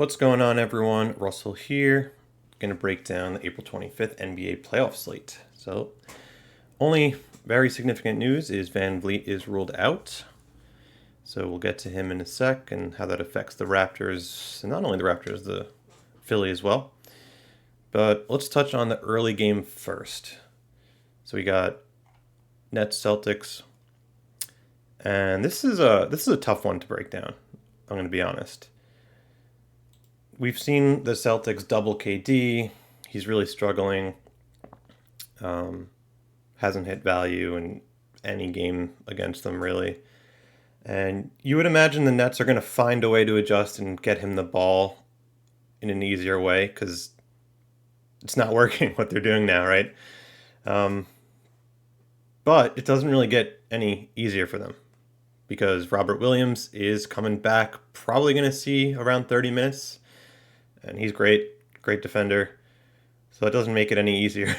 What's going on, everyone? Russell here. Going to break down the April 25th NBA playoff slate. So, only very significant news is Van Vliet is ruled out. So, we'll get to him in a sec and how that affects the Raptors, and not only the Raptors, the Philly as well. But let's touch on the early game first. So, we got Nets Celtics, and this is a tough one to break down. I'm going to be honest. We've seen the Celtics double KD. He's really struggling. Hasn't hit value in any game against them, really. And you would imagine the Nets are going to find a way to adjust and get him the ball in an easier way because it's not working what they're doing now, right? Um, but it doesn't really get any easier for them because Robert Williams is coming back, probably going to see around 30 minutes. And he's great defender. So it doesn't make it any easier.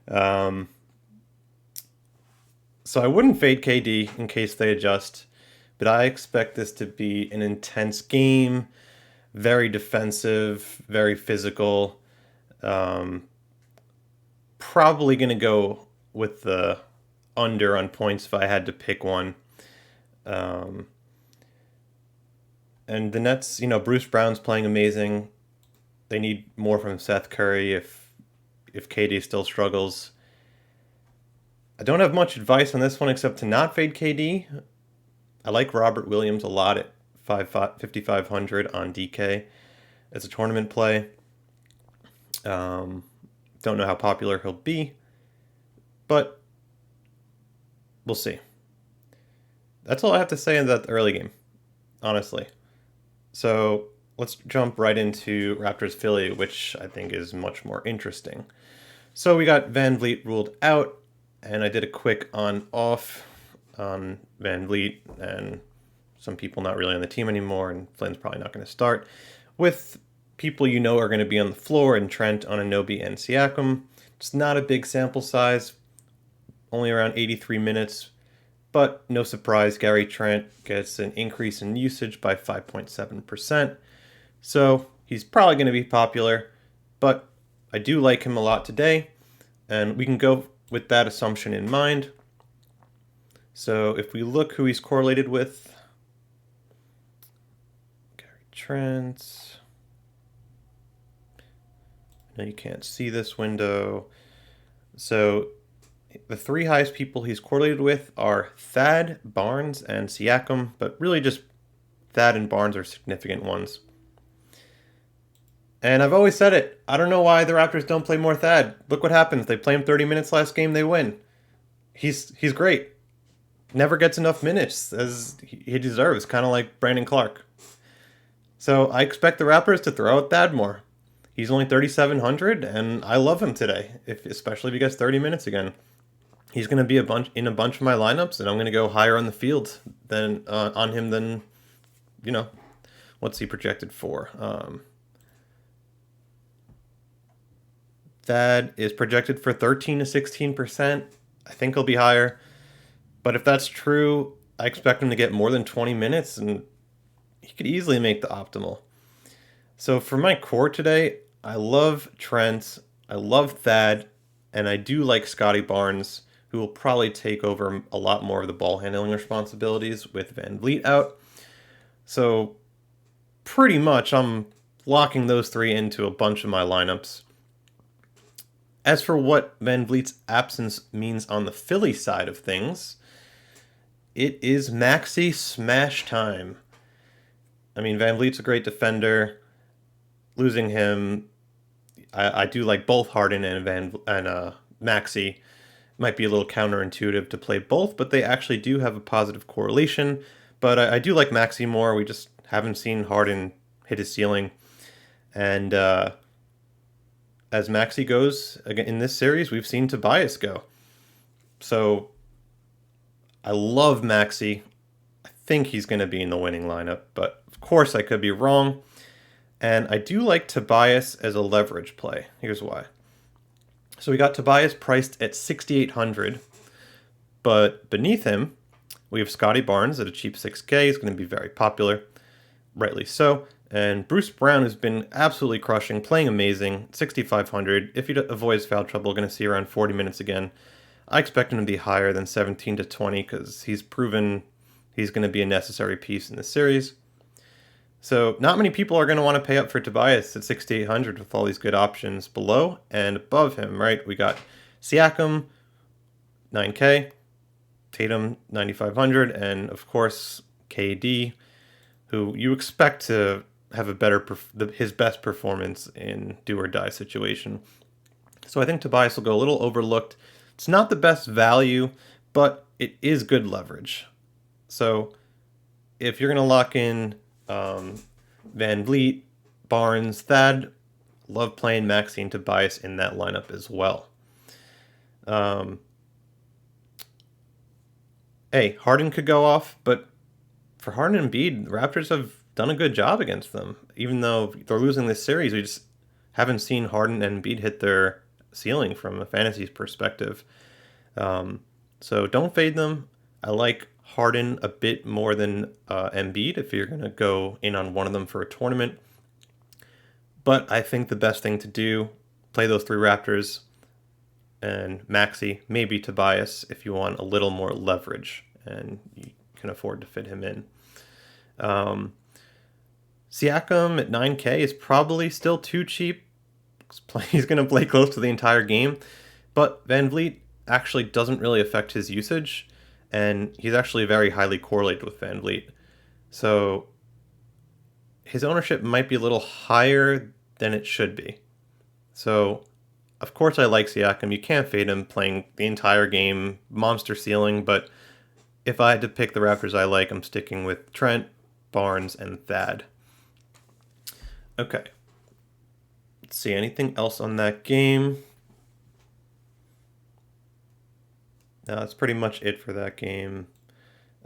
um, so I wouldn't fade KD in case they adjust, but I expect this to be an intense game, very defensive, very physical. Um, Probably going to go with the under on points if I had to pick one. Um, And the Nets, Bruce Brown's playing amazing. They need more from Seth Curry if KD still struggles. I don't have much advice on this one except to not fade KD. I like Robert Williams a lot at 5,500 on DK as a tournament play. Don't know how popular he'll be, but we'll see. That's all I have to say in that early game, honestly. So let's jump right into Raptors Philly, which I think is much more interesting. So we got Van Vliet ruled out, and I did a quick on-off on Van Vliet, and some people not really on the team anymore, and Flynn's probably not going to start, with people are going to be on the floor, and Trent, Anunoby, and Siakam. It's not a big sample size, only around 83 minutes, but no surprise, Gary Trent gets an increase in usage by 5.7%. So he's probably going to be popular, but I do like him a lot today, and we can go with that assumption in mind. So if we look who he's correlated with, Gary Trent. I know you can't see this window. So the three highest people he's correlated with are Thad, Barnes, and Siakam, but really just Thad and Barnes are significant ones. And I've always said it. I don't know why the Raptors don't play more Thad. Look what happens. They play him 30 minutes last game, they win. He's great. Never gets enough minutes as he deserves, kind of like Brandon Clark. So I expect the Raptors to throw out Thad more. He's only 3,700, and I love him today, especially if he gets 30 minutes again. He's going to be in a bunch of my lineups, and I'm going to go higher on the field than on him than, what's he projected for? That is projected for 13 to 16%. I think he'll be higher. But if that's true, I expect him to get more than 20 minutes, and he could easily make the optimal. So for my core today, I love Trent, I love Thad, and I do like Scotty Barnes, who will probably take over a lot more of the ball handling responsibilities with Van Vliet out. So pretty much I'm locking those three into a bunch of my lineups. As for what Van Vliet's absence means on the Philly side of things, it is Maxey smash time. I mean, Van Vliet's a great defender. Losing him, I do like both Harden and Maxey. Might be a little counterintuitive to play both, but they actually do have a positive correlation. But I do like Maxey more. We just haven't seen Harden hit his ceiling. And as Maxey goes again in this series, we've seen Tobias go. So I love Maxey. I think he's going to be in the winning lineup, but of course I could be wrong. And I do like Tobias as a leverage play. Here's why. So we got Tobias priced at 6,800, but beneath him, we have Scotty Barnes at a cheap 6K. He's going to be very popular, rightly so. And Bruce Brown has been absolutely crushing, playing amazing, 6,500. If he avoids foul trouble, going to see around 40 minutes again. I expect him to be higher than 17 to 20 because he's proven he's going to be a necessary piece in the series. So not many people are going to want to pay up for Tobias at 6,800 with all these good options below and above him, right? We got Siakam, 9K, Tatum, 9,500, and of course KD, who you expect to have a better his best performance in do or die situation. So I think Tobias will go a little overlooked. It's not the best value, but it is good leverage. So if you're going to lock in Van Vliet, Barnes, Thad, love playing Maxine Tobias in that lineup as well. Hey, Harden could go off, but for Harden and Embiid, the Raptors have done a good job against them. Even though they're losing this series, we just haven't seen Harden and Embiid hit their ceiling from a fantasy perspective. So don't fade them. I like Harden a bit more than Embiid if you're going to go in on one of them for a tournament. But I think the best thing to do, play those three Raptors and Maxey, maybe Tobias if you want a little more leverage and you can afford to fit him in. Siakam at 9K is probably still too cheap. He's going to play close to the entire game. But Van Vliet actually doesn't really affect his usage, and he's actually very highly correlated with Van Vliet. So his ownership might be a little higher than it should be. So, of course, I like Siakam. You can't fade him playing the entire game, monster ceiling, but if I had to pick the Raptors I like, I'm sticking with Trent, Barnes, and Thad. Okay. Let's see, anything else on that game? No, that's pretty much it for that game.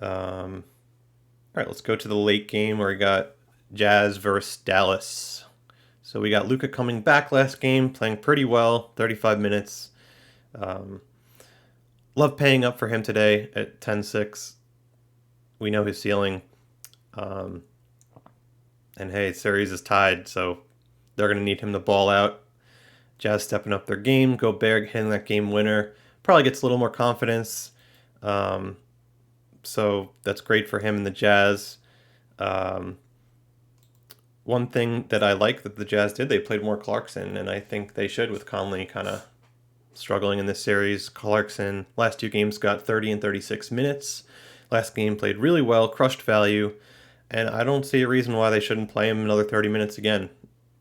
All right, let's go to the late game where we got Jazz versus Dallas. So we got Luka coming back last game, playing pretty well, 35 minutes. Love paying up for him today at 10-6. We know his ceiling. And hey, series is tied, so they're going to need him to ball out. Jazz stepping up their game. Gobert hitting that game winner. Probably gets a little more confidence. So that's great for him and the Jazz. One thing that I like that the Jazz did, they played more Clarkson, and I think they should with Conley kind of struggling in this series. Clarkson, last two games, got 30 and 36 minutes. Last game played really well, crushed value, and I don't see a reason why they shouldn't play him another 30 minutes again.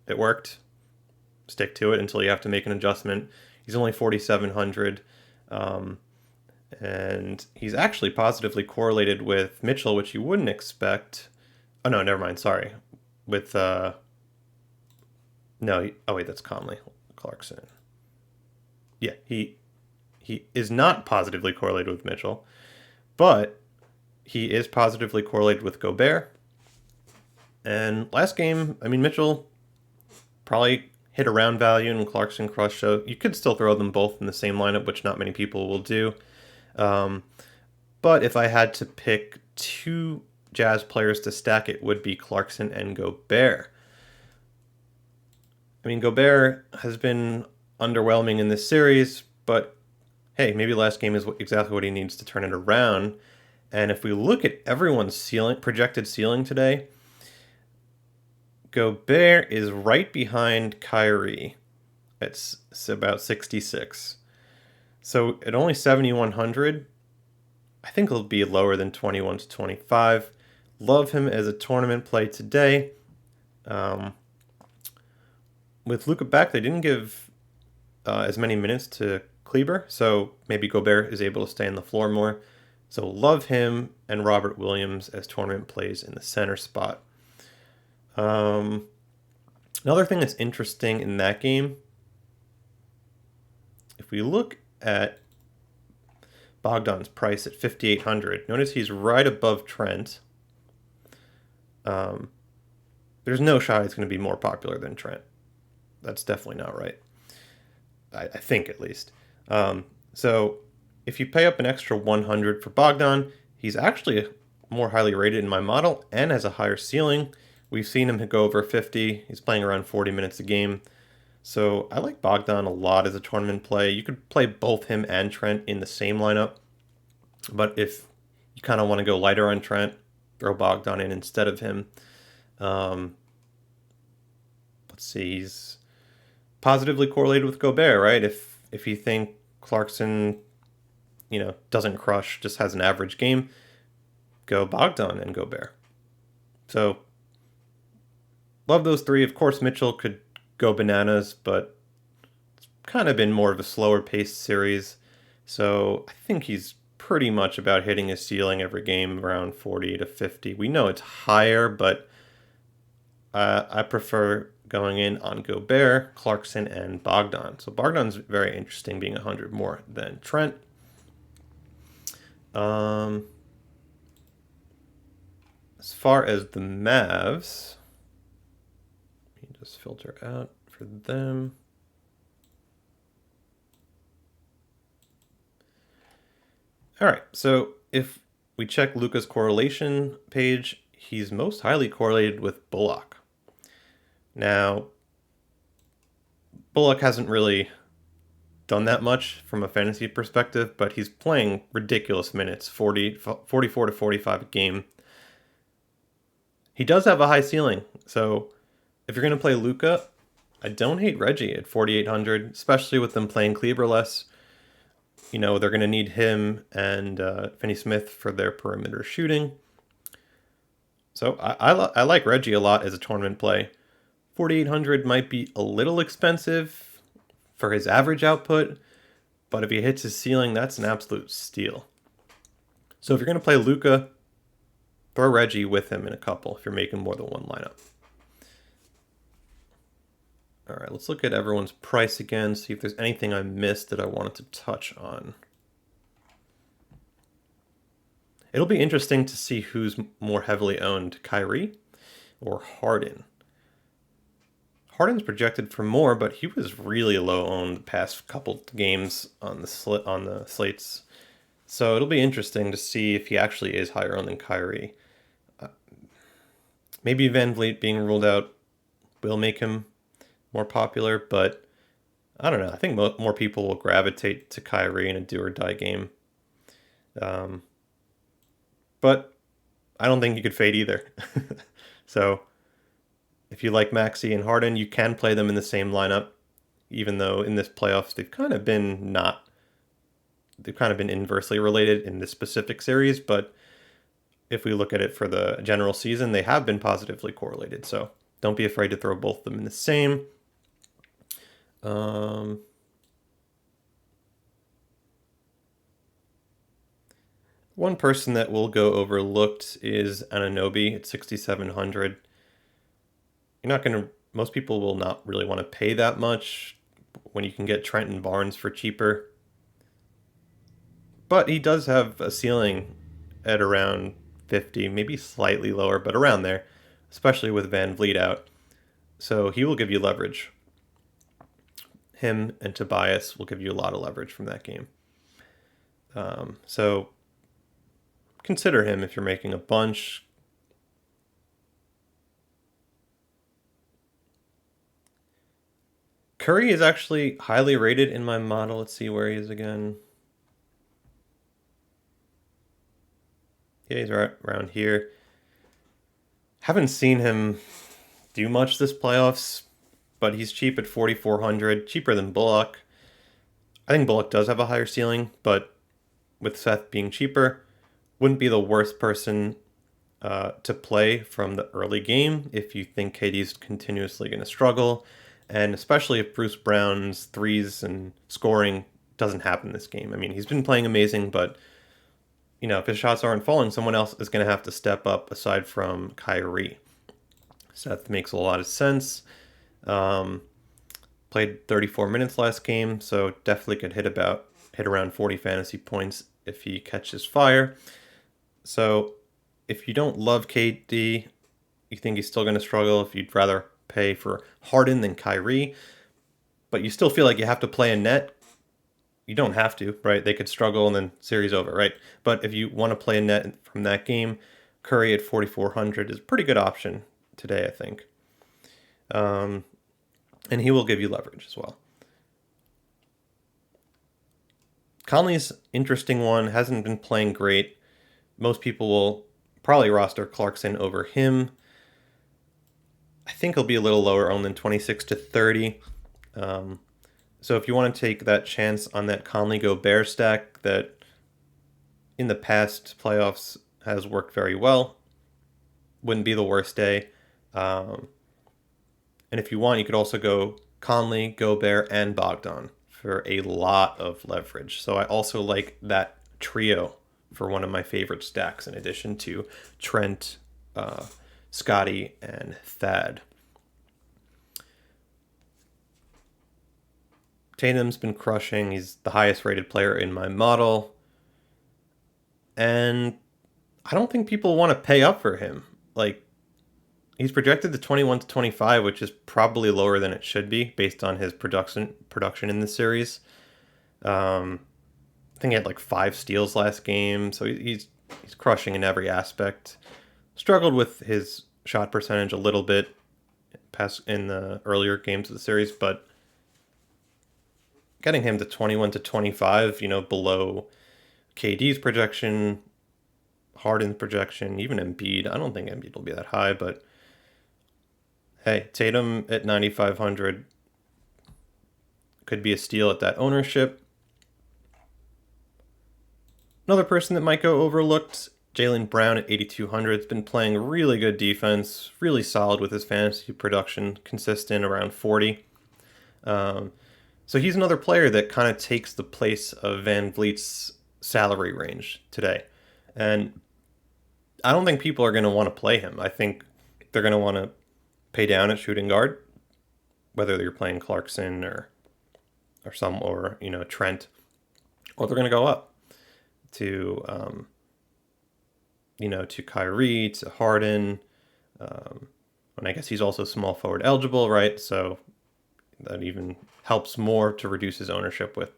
It worked. Stick to it until you have to make an adjustment. He's only 4,700, and he's actually positively correlated with Mitchell, which you wouldn't expect. Oh, no, never mind, sorry. With, no, oh wait, that's Conley. Clarkson. Yeah, he is not positively correlated with Mitchell, but he is positively correlated with Gobert. And last game, I mean, Mitchell probably hit around value and Clarkson crushed, so you could still throw them both in the same lineup, which not many people will do. But if I had to pick two Jazz players to stack, it would be Clarkson and Gobert. I mean, Gobert has been underwhelming in this series, but hey, maybe last game is exactly what he needs to turn it around. And if we look at everyone's projected ceiling today, Gobert is right behind Kyrie. It's about 66. So at only 7,100, I think it'll be lower than 21 to 25. Love him as a tournament play today. With Luka back, they didn't give as many minutes to Kleber, so maybe Gobert is able to stay on the floor more. So love him and Robert Williams as tournament plays in the center spot. Another thing that's interesting in that game, if we look at Bogdan's price at 5,800, notice he's right above Trent. There's no shot he's going to be more popular than Trent. That's definitely not right. I think, at least. So if you pay up an extra 100 for Bogdan, he's actually more highly rated in my model and has a higher ceiling. We've seen him go over 50. He's playing around 40 minutes a game. So I like Bogdan a lot as a tournament play. You could play both him and Trent in the same lineup. But if you kind of want to go lighter on Trent, throw Bogdan in instead of him. Um, let's see, he's positively correlated with Gobert, right? If you think Clarkson, doesn't crush, just has an average game, go Bogdan and Gobert. So love those three. Of course, Mitchell could go bananas, but it's kind of been more of a slower paced series. So I think he's pretty much about hitting his ceiling every game around 40 to 50. We know it's higher, but I prefer going in on Gobert, Clarkson, and Bogdan. So Bogdan's very interesting, being 100 more than Trent. As far as the Mavs, let me just filter out for them. All right, so if we check Luka's correlation page, he's most highly correlated with Bullock. Now, Bullock hasn't really done that much from a fantasy perspective, but he's playing ridiculous minutes, 44 to 45 a game. He does have a high ceiling, so if you're going to play Luka, I don't hate Reggie at 4,800, especially with them playing Kleber less. They're going to need him and Finney Smith for their perimeter shooting. So I like Reggie a lot as a tournament play. 4,800 might be a little expensive for his average output, but if he hits his ceiling, that's an absolute steal. So if you're going to play Luka, throw Reggie with him in a couple if you're making more than one lineup. All right, let's look at everyone's price again, see if there's anything I missed that I wanted to touch on. It'll be interesting to see who's more heavily owned, Kyrie or Harden. Harden's projected for more, but he was really low owned the past couple games on the slates. So it'll be interesting to see if he actually is higher owned than Kyrie. Maybe Van Vliet being ruled out will make him more popular, but I don't know. I think more people will gravitate to Kyrie in a do or die game. But I don't think you could fade either. So if you like Maxey and Harden, you can play them in the same lineup, even though in this playoffs they've kind of been inversely related in this specific series, but if we look at it for the general season, they have been positively correlated. So don't be afraid to throw both of them in the same. One person that will go overlooked is Anunoby at 6,700. Most people will not really want to pay that much when you can get Trent and Barnes for cheaper. But he does have a ceiling at around 50, maybe slightly lower, but around there, especially with Van Vliet out. So he will give you leverage. Him and Tobias will give you a lot of leverage from that game. So consider him if you're making a bunch. Curry is actually highly rated in my model. Let's see where he is again. Yeah, he's right around here. Haven't seen him do much this playoffs, but he's cheap at 4,400, cheaper than Bullock. I think Bullock does have a higher ceiling, but with Seth being cheaper, wouldn't be the worst person to play from the early game if you think KD's continuously going to struggle, and especially if Bruce Brown's threes and scoring doesn't happen this game. I mean, he's been playing amazing, but if his shots aren't falling, someone else is going to have to step up aside from Kyrie. Seth makes a lot of sense. Played 34 minutes last game, so definitely could hit around 40 fantasy points if he catches fire. So if you don't love KD, you think he's still going to struggle, if you'd rather pay for Harden than Kyrie, but you still feel like you have to play a net, you don't have to, right? They could struggle and then series over, right? But if you want to play a net from that game, Curry at 4,400 is a pretty good option today, I think. And he will give you leverage as well. Conley's interesting one, hasn't been playing great. Most people will probably roster Clarkson over him. I think he'll be a little lower owned than 26 to 30. So if you want to take that chance on that Conley Gobert stack that in the past playoffs has worked very well, wouldn't be the worst day. And if you want, you could also go Conley, Gobert, and Bogdan for a lot of leverage. So I also like that trio for one of my favorite stacks in addition to Trent, Scotty, and Thad. Tatum's been crushing. He's the highest rated player in my model. And I don't think people want to pay up for him. Like, he's projected to 21 to 25, which is probably lower than it should be based on his production in the series. I think he had like 5 steals last game, so he's crushing in every aspect. Struggled with his shot percentage a little bit past in the earlier games of the series, but getting him to 21 to 25, below KD's projection, Harden's projection, even Embiid. I don't think Embiid will be that high, but hey, Tatum at 9,500 could be a steal at that ownership. Another person that might go overlooked, Jaylen Brown at 8,200. Has been playing really good defense, really solid with his fantasy production, consistent around 40. So he's another player that kind of takes the place of Van Vliet's salary range today. And I don't think people are going to want to play him. I think they're going to want to pay down at shooting guard, whether you're playing Clarkson or Trent, or they're going to go up to to Kyrie, to Harden, and I guess he's also small forward eligible, right? So that even helps more to reduce his ownership with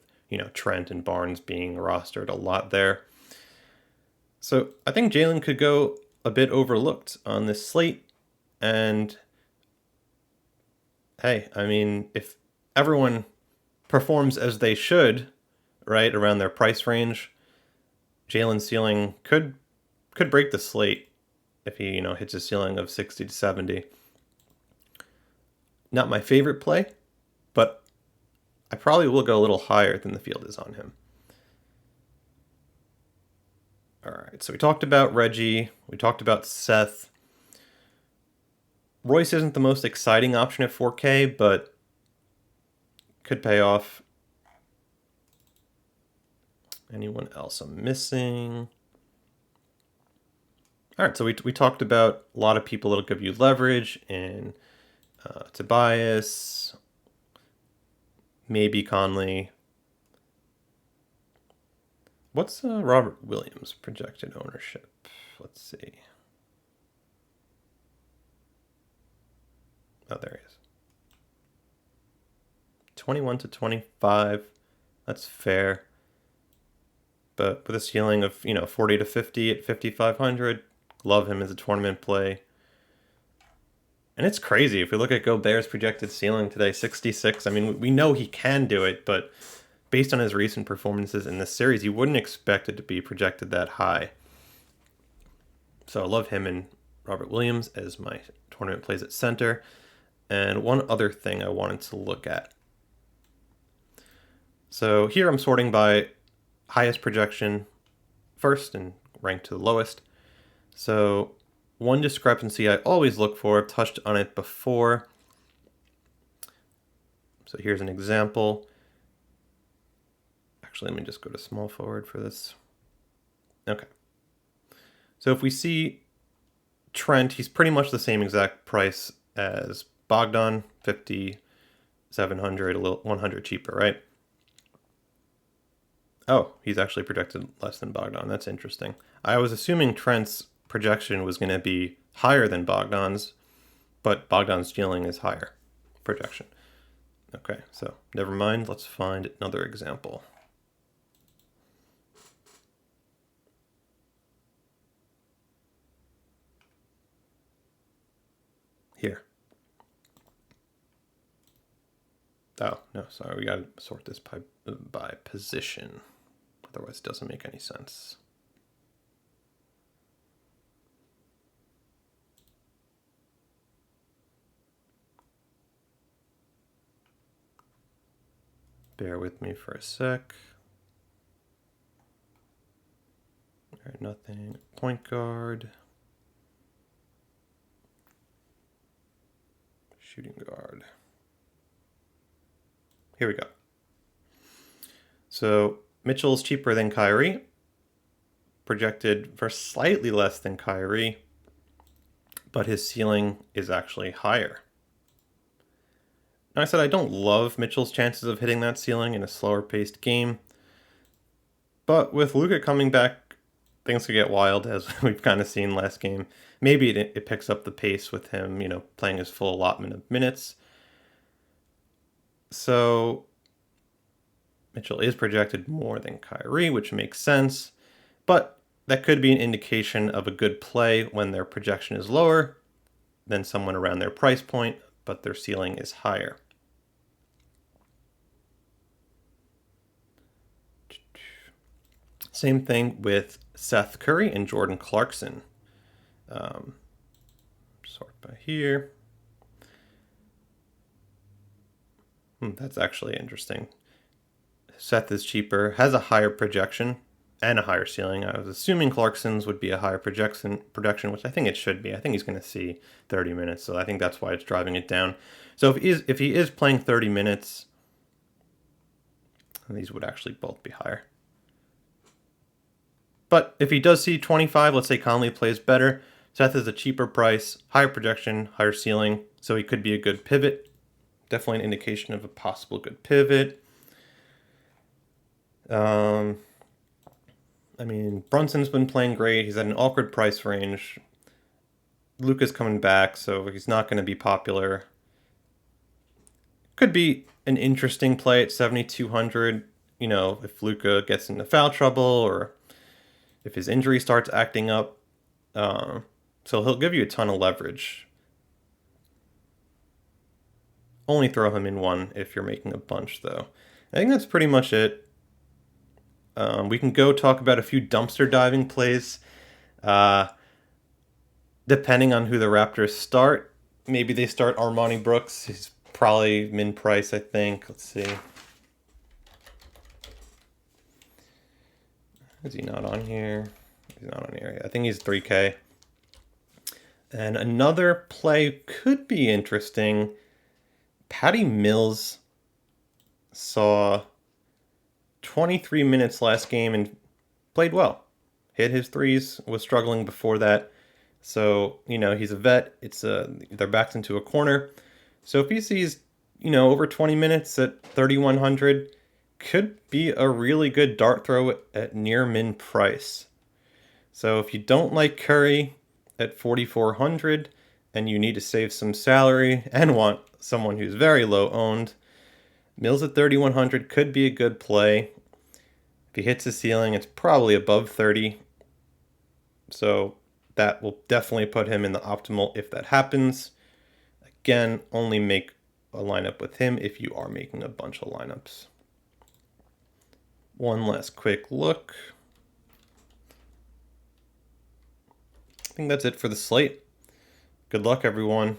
Trent and Barnes being rostered a lot there. So I think Jaylen could go a bit overlooked on this slate. And hey, I mean, if everyone performs as they should, right, around their price range, Jaylen's ceiling could break the slate if he, hits a ceiling of 60 to 70. Not my favorite play, but I probably will go a little higher than the field is on him. All right, so we talked about Reggie. We talked about Seth. Royce isn't the most exciting option at 4K, but could pay off. Anyone else I'm missing? All right, so we talked about a lot of people that'll give you leverage in Tobias, maybe Conley. What's Robert Williams' projected ownership? Let's see. Oh, there he is. 21 to 25. That's fair. But with a ceiling of, 40 to 50 at 5,500, love him as a tournament play. And it's crazy. If we look at Gobert's projected ceiling today, 66. I mean, we know he can do it, but based on his recent performances in this series, you wouldn't expect it to be projected that high. So I love him and Robert Williams as my tournament plays at center. And one other thing I wanted to look at. So here I'm sorting by highest projection first and ranked to the lowest. So one discrepancy I always look for, I've touched on it before. So here's an example. Actually, let me just go to small forward for this. Okay. So if we see Trent, he's pretty much the same exact price as Bogdan, 5,700, a little 100 cheaper, right? Oh, he's actually projected less than Bogdan. That's interesting. I was assuming Trent's projection was going to be higher than Bogdan's, but Bogdan's ceiling is higher projection. Okay, so never mind. Let's find another example. Oh, no, sorry. We got to sort this by position. Otherwise, it doesn't make any sense. Bear with me for a sec. All right, nothing. Point guard. Shooting guard. Here we go. So Mitchell's cheaper than Kyrie, projected for slightly less than Kyrie, but his ceiling is actually higher. Now, I said I don't love Mitchell's chances of hitting that ceiling in a slower paced game, but with Luka coming back, things could get wild, as we've kind of seen last game. Maybe it picks up the pace with him, playing his full allotment of minutes. So Mitchell is projected more than Kyrie, which makes sense, but that could be an indication of a good play when their projection is lower than someone around their price point, but their ceiling is higher. Same thing with Seth Curry and Jordan Clarkson. Sort by here. That's actually interesting. Seth is cheaper, has a higher projection and a higher ceiling. I was assuming Clarkson's would be a higher projection, which I think it should be. I think he's going to see 30 minutes, so I think that's why it's driving it down. So if he is playing 30 minutes, these would actually both be higher. But if he does see 25, let's say Conley plays better, Seth is a cheaper price, higher projection, higher ceiling, so he could be a good pivot. Definitely an indication of a possible good pivot. I mean, Brunson's been playing great. He's at an awkward price range. Luka's coming back, so he's not going to be popular. Could be an interesting play at 7,200, if Luka gets into foul trouble or if his injury starts acting up. So he'll give you a ton of leverage. Only throw him in one if you're making a bunch, though. I think that's pretty much it. We can go talk about a few dumpster diving plays. Depending on who the Raptors start, maybe they start Armani Brooks. He's probably min price, I think. Let's see. Is he not on here? He's not on here. I think he's 3K. And another play could be interesting. Patty Mills saw 23 minutes last game and played well. Hit his threes, was struggling before that. So, he's a vet. They're backed into a corner. So if he sees, over 20 minutes at 3,100, could be a really good dart throw at near min price. So if you don't like Curry at 4,400 and you need to save some salary and want someone who's very low owned, Mills at 3,100 could be a good play. If he hits his ceiling, it's probably above 30. So that will definitely put him in the optimal if that happens. Again, only make a lineup with him if you are making a bunch of lineups. One last quick look. I think that's it for the slate. Good luck, everyone.